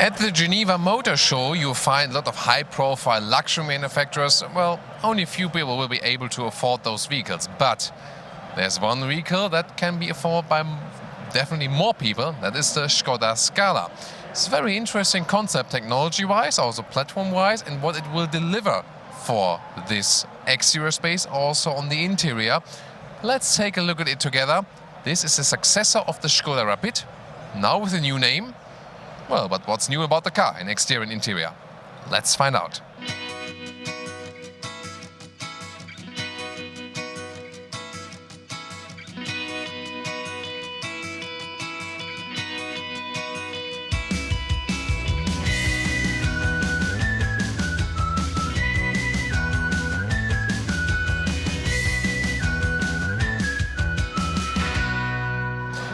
At the Geneva Motor Show, you'll find a lot of high-profile luxury manufacturers. Well, only a few people will be able to afford those vehicles, but there's one vehicle that can be afforded by definitely more people. That is the Skoda Scala. It's a very interesting concept technology-wise, also platform-wise, and what it will deliver for this exterior space, also on the interior. Let's take a look at it together. This is the successor of the Skoda Rapid, now with a new name. Well, but what's new about the car in exterior and interior? Let's find out.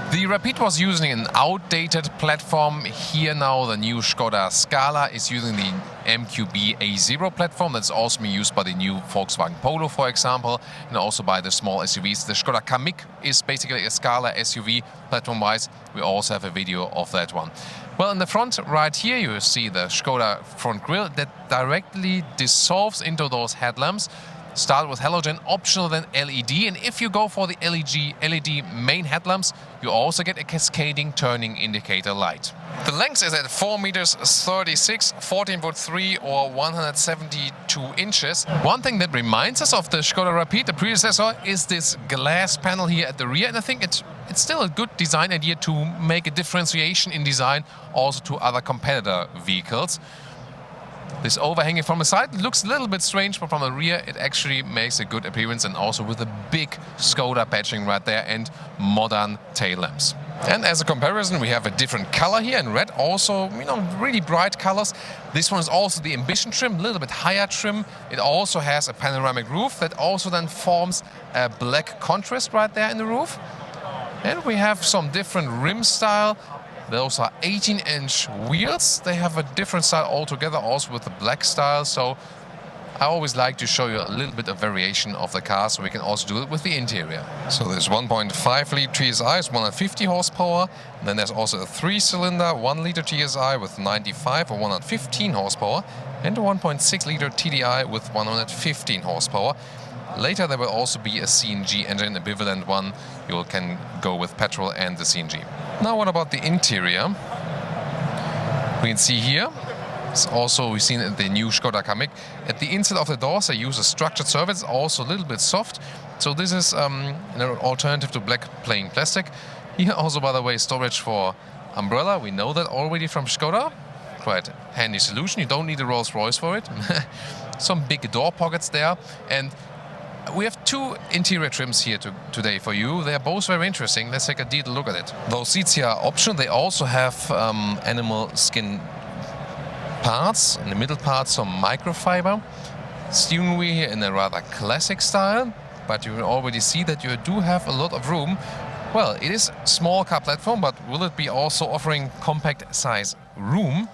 The Rapid was using an outdated platform. Here now the new Skoda Scala is using the MQB A0 platform that's also being used by the new Volkswagen Polo, for example, and also by the small SUVs. The Skoda Kamiq is basically a Scala SUV platform-wise. We also have a video of that one. Well, in the front right here you see the Skoda front grille that directly dissolves into those headlamps. Start with halogen, optional then LED, and if you go for the LED main headlamps, you also get a cascading turning indicator light. The length is at 4 meters 36, 14'3" or 172 inches. One thing that reminds us of the Skoda Rapid, the predecessor, is this glass panel here at the rear, and I think it's still a good design idea to make a differentiation in design also to other competitor vehicles. This overhanging from the side looks a little bit strange, but from the rear it actually makes a good appearance, and also with a big Skoda badging right there and modern tail lamps. And as a comparison, we have a different color here in red, also, really bright colors. This one is also the Ambition trim, a little bit higher trim. It also has a panoramic roof that also then forms a black contrast right there in the roof. And we have some different rim style. Those are 18-inch wheels. They have a different style altogether, also with the black style. So I always like to show you a little bit of variation of the car, so we can also do it with the interior. So there's 1.5 liter TSI, is 150 horsepower. Then there's also a 3-cylinder 1 liter TSI with 95 or 115 horsepower, and a 1.6 liter TDI with 115 horsepower. Later there will also be a CNG engine, a bivalent one. You can go with petrol and the CNG. Now what about the interior? We can see here, it's also we've seen the new Skoda Kamiq. At the inside of the doors they use a structured surface, also a little bit soft. So this is an alternative to black plain plastic. Here also, by the way, storage for umbrella. We know that already from Skoda. Quite handy solution. You don't need a Rolls-Royce for it. Some big door pockets there. And we have two interior trims here today for you. They are both very interesting. Let's take a detailed look at it. Those seats here are optional. They also have animal skin parts. In the middle part, some microfiber. Steering wheel here in a rather classic style, but you will already see that you do have a lot of room. Well, it is a small car platform, but will it be also offering compact size room?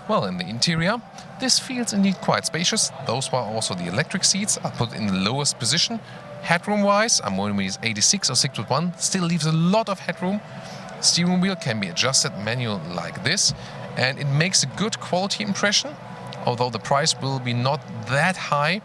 Well, in the interior, this feels indeed quite spacious. Those were also the electric seats. I put in the lowest position. Headroom-wise, I'm going with 86 or 6'1", still leaves a lot of headroom. Steering wheel can be adjusted manual like this, and it makes a good quality impression, although the price will be not that high.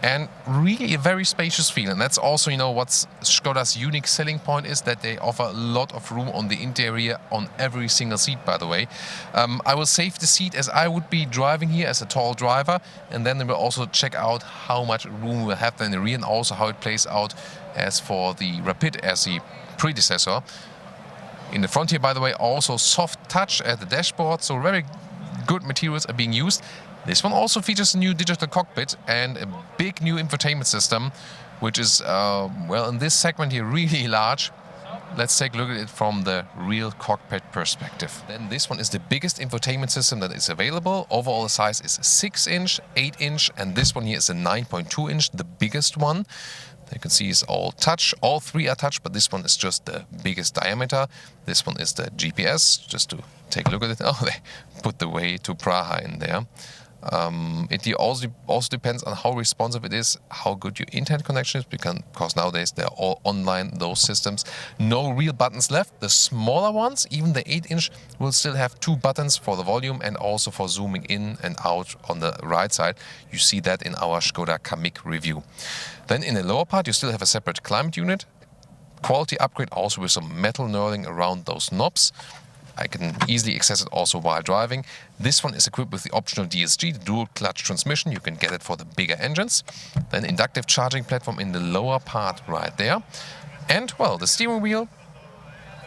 And really a very spacious feel. And that's also, what's Skoda's unique selling point is that they offer a lot of room on the interior on every single seat, by the way. I will save the seat as I would be driving here as a tall driver. And then we will also check out how much room we'll have in the rear and also how it plays out as for the Rapid as the predecessor. In the front here, by the way, also soft touch at the dashboard. So very good materials are being used. This one also features a new digital cockpit and a big new infotainment system, which is, in this segment here, really large. Let's take a look at it from the real cockpit perspective. Then this one is the biggest infotainment system that is available. Overall the size is 6-inch, 8-inch, and this one here is a 9.2-inch, the biggest one. You can see it's all touch. All three are touch, but this one is just the biggest diameter. This one is the GPS, just to take a look at it. Oh, they put the way to Praha in there. It also depends on how responsive it is, how good your internet connection is, because nowadays they're all online, those systems. No real buttons left. The smaller ones, even the 8-inch, will still have 2 buttons for the volume and also for zooming in and out on the right side. You see that in our Skoda Kamiq review. Then in the lower part, you still have a separate climate unit. Quality upgrade also with some metal knurling around those knobs. I can easily access it also while driving. This one is equipped with the optional DSG, the dual clutch transmission. You can get it for the bigger engines. Then inductive charging platform in the lower part right there. And well, the steering wheel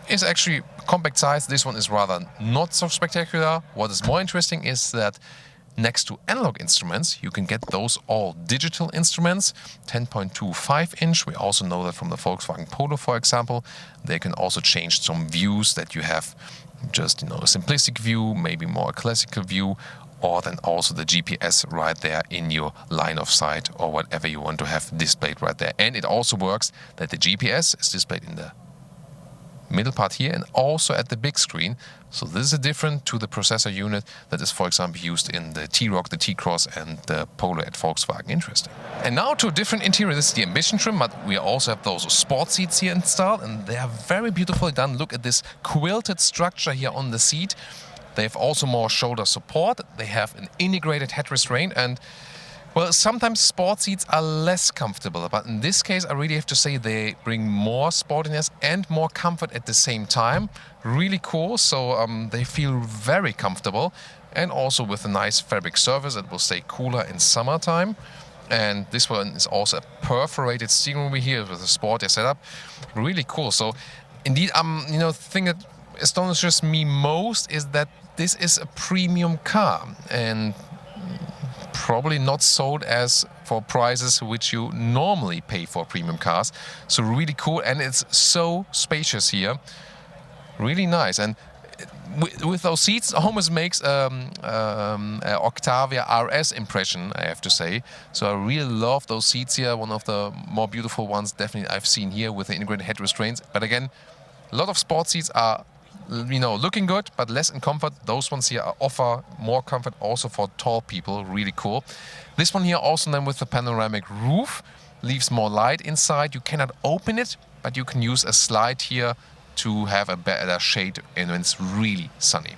is actually compact size. This one is rather not so spectacular. What is more interesting is that next to analog instruments, you can get those all digital instruments, 10.25 inch. We also know that from the Volkswagen Polo, for example. They can also change some views that you have just, a simplistic view, maybe more a classical view, or then also the GPS right there in your line of sight or whatever you want to have displayed right there. And it also works that the GPS is displayed in the middle part here and also at the big screen. So this is different to the processor unit that is, for example, used in the T-Roc, the T-Cross and the Polo at Volkswagen. Interesting. And now to a different interior. This is the Ambition trim, but we also have those sport seats here installed, and they are very beautifully done. Look at this quilted structure here on the seat. They have also more shoulder support. They have an integrated head restraint, and well, sometimes sport seats are less comfortable, but in this case I really have to say they bring more sportiness and more comfort at the same time. Really cool, so they feel very comfortable, and also with a nice fabric surface that will stay cooler in summertime. And this one is also a perforated steering wheel here with a sportier setup. Really cool. So indeed, the thing that astonishes me most is that this is a premium car, and probably not sold as for prices which you normally pay for premium cars. So really cool, and it's so spacious here. Really nice, and with those seats, it almost makes Octavia RS impression, I have to say. So I really love those seats here. One of the more beautiful ones definitely I've seen here with the integrated head restraints. But again, a lot of sport seats are looking good, but less in comfort. Those ones here offer more comfort also for tall people. Really cool. This one here also then with the panoramic roof leaves more light inside. You cannot open it, but you can use a slide here to have a better shade when it's really sunny.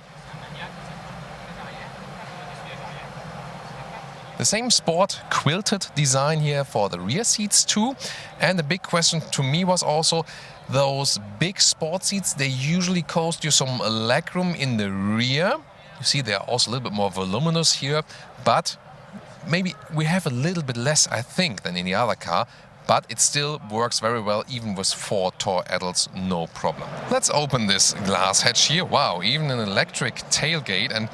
The same sport quilted design here for the rear seats too. And the big question to me was also those big sport seats. They usually cost you some legroom in the rear. You see they're also a little bit more voluminous here, but maybe we have a little bit less, I think, than in the other car. But it still works very well, even with 4 tall adults, no problem. Let's open this glass hatch here. Wow, even an electric tailgate. And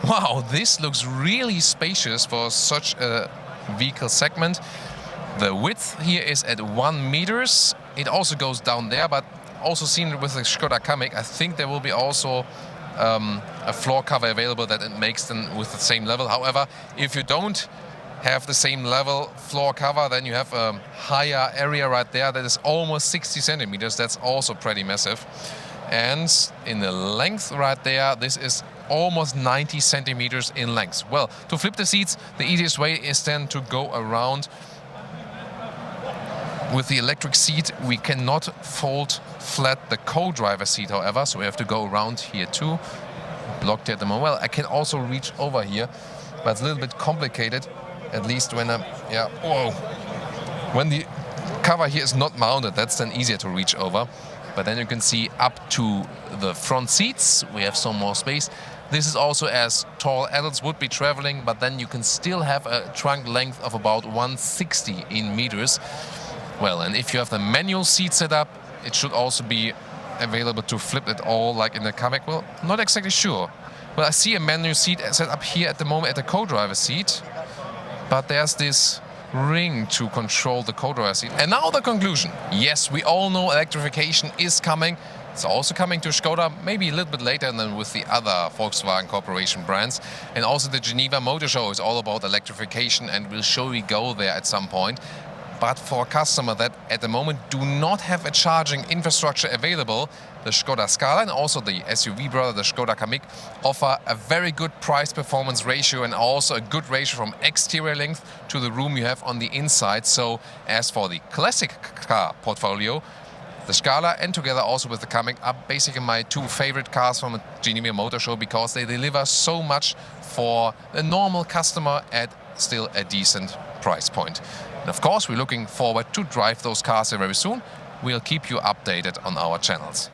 wow, this looks really spacious for such a vehicle segment. The width here is at 1 meters. It also goes down there, but also seen with the Skoda Kamiq, I think there will be also a floor cover available that it makes them with the same level. However, if you don't have the same level floor cover, then you have a higher area right there that is almost 60 centimeters. That's also pretty massive. And in the length right there, this is almost 90 centimeters in length. Well, to flip the seats, the easiest way is then to go around. With the electric seat, we cannot fold flat the co-driver seat, however, so we have to go around here too. Blocked at the moment. Well, I can also reach over here, but it's a little bit complicated. At least when when the cover here is not mounted, that's then easier to reach over. But then you can see up to the front seats, we have some more space. This is also as tall adults would be traveling, but then you can still have a trunk length of about 160 in meters. Well, and if you have the manual seat set up, it should also be available to flip it all like in the Kamiq. Well, not exactly sure. Well, I see a manual seat set up here at the moment at the co-driver seat. But there's this ring to control the co-driver seat. And now the conclusion. Yes, we all know electrification is coming. It's also coming to Skoda, maybe a little bit later than with the other Volkswagen Corporation brands. And also the Geneva Motor Show is all about electrification, and we'll surely go there at some point. but for a customer that at the moment do not have a charging infrastructure available, the Skoda Scala and also the SUV brother, the Skoda Kamiq, offer a very good price-performance ratio and also a good ratio from exterior length to the room you have on the inside. So as for the classic car portfolio, the Scala and together also with the Kamiq are basically my two favorite cars from a Geneva Motor Show because they deliver so much for a normal customer at still a decent price point. And of course, we're looking forward to drive those cars very soon. We'll keep you updated on our channels.